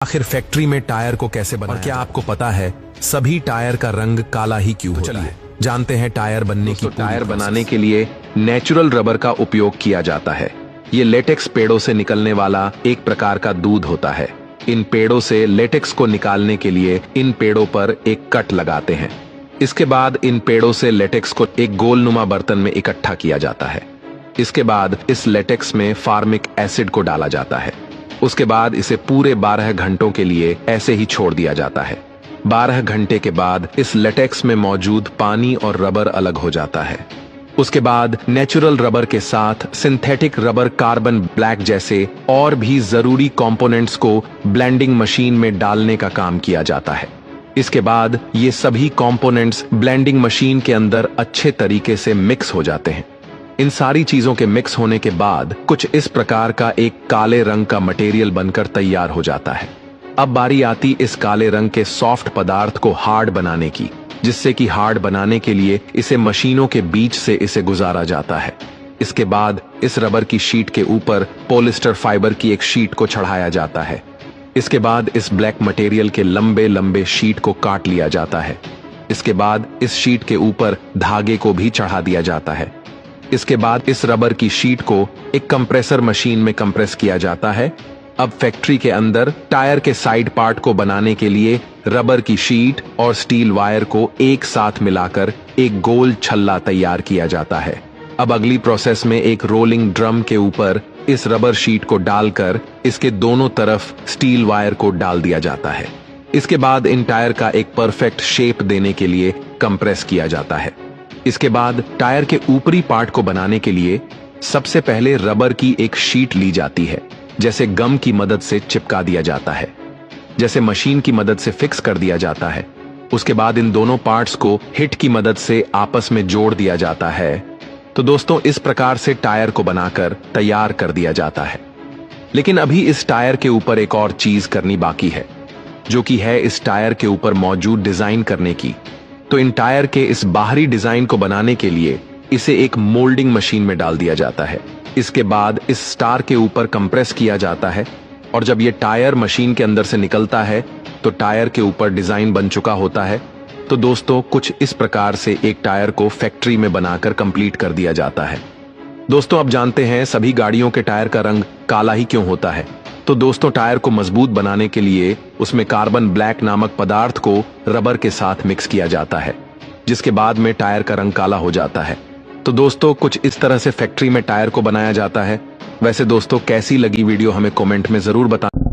आखिर फैक्ट्री में टायर को कैसे बनाया? और क्या आपको पता है सभी टायर का रंग काला ही क्यों होता है? जानते हैं टायर बनने की। टायर बनाने के लिए नेचुरल रबर का उपयोग किया जाता है। ये लेटेक्स पेड़ों से निकलने वाला एक प्रकार का दूध होता है। इन पेड़ों से लेटेक्स को निकालने के लिए इन पेड़ों पर एक कट लगाते हैं। इसके बाद इन पेड़ों से लेटेक्स को एक गोलनुमा बर्तन में इकट्ठा किया जाता है। इसके बाद इस लेटेक्स में फार्मिक एसिड को डाला जाता है। उसके बाद इसे पूरे 12 घंटों के लिए ऐसे ही छोड़ दिया जाता है। 12 घंटे के बाद इस लेटेक्स में मौजूद पानी और रबर अलग हो जाता है। उसके बाद नेचुरल रबर के साथ सिंथेटिक रबर, कार्बन ब्लैक जैसे और भी जरूरी कंपोनेंट्स को ब्लेंडिंग मशीन में डालने का काम किया जाता है। इसके बाद ये सभी कंपोनेंट्स ब्लेंडिंग मशीन के अंदर अच्छे तरीके से मिक्स हो जाते हैं। इन सारी चीजों के मिक्स होने के बाद कुछ इस प्रकार का एक काले रंग का मटेरियल बनकर तैयार हो जाता है। अब बारी आती इस काले रंग के सॉफ्ट पदार्थ को हार्ड बनाने की, जिससे कि हार्ड बनाने के लिए इसे मशीनों के बीच से इसे गुजारा जाता है। इसके बाद इस रबर की शीट के ऊपर पॉलिस्टर फाइबर की एक शीट को चढ़ाया जाता है। इसके बाद इस ब्लैक मटेरियल के लंबे लंबे शीट को काट लिया जाता है। इसके बाद इस शीट के ऊपर धागे को भी चढ़ा दिया जाता है। इसके बाद इस रबर की शीट को एक कंप्रेसर मशीन में कंप्रेस किया जाता है। अब फैक्ट्री के अंदर टायर के साइड पार्ट को बनाने के लिए रबर की शीट और स्टील वायर को एक साथ मिलाकर एक गोल छल्ला तैयार किया जाता है। अब अगली प्रोसेस में एक रोलिंग ड्रम के ऊपर इस रबर शीट को डालकर इसके दोनों तरफ स्टील वायर को डाल दिया जाता है। इसके बाद इन टायर का एक परफेक्ट शेप देने के लिए कंप्रेस किया जाता है। इसके बाद टायर के ऊपरी पार्ट को बनाने के लिए सबसे पहले रबर की एक शीट ली जाती है, जैसे गम की मदद से चिपका दिया जाता है, जैसे मशीन की मदद से फिक्स कर दिया जाता है। उसके बाद इन दोनों पार्ट्स को हिट की मदद से आपस में जोड़ दिया जाता है। तो दोस्तों, इस प्रकार से टायर को बनाकर तैयार कर दिया जाता है। लेकिन अभी इस टायर के ऊपर एक और चीज करनी बाकी है, जो कि है इस टायर के ऊपर मौजूद डिजाइन करने की। तो इन टायर के इस बाहरी डिजाइन को बनाने के लिए इसे एक मोल्डिंग मशीन में डाल दिया जाता है। इसके बाद इस स्टार के ऊपर कंप्रेस किया जाता है और जब ये टायर मशीन के अंदर से निकलता है तो टायर के ऊपर डिजाइन बन चुका होता है। तो दोस्तों, कुछ इस प्रकार से एक टायर को फैक्ट्री में बनाकर कंप्लीट कर दिया जाता है। दोस्तों, अब जानते हैं सभी गाड़ियों के टायर का रंग काला ही क्यों होता है। तो दोस्तों, टायर को मजबूत बनाने के लिए उसमें कार्बन ब्लैक नामक पदार्थ को रबर के साथ मिक्स किया जाता है, जिसके बाद में टायर का रंग काला हो जाता है। तो दोस्तों, कुछ इस तरह से फैक्ट्री में टायर को बनाया जाता है। वैसे दोस्तों, कैसी लगी वीडियो हमें कमेंट में जरूर बताएं।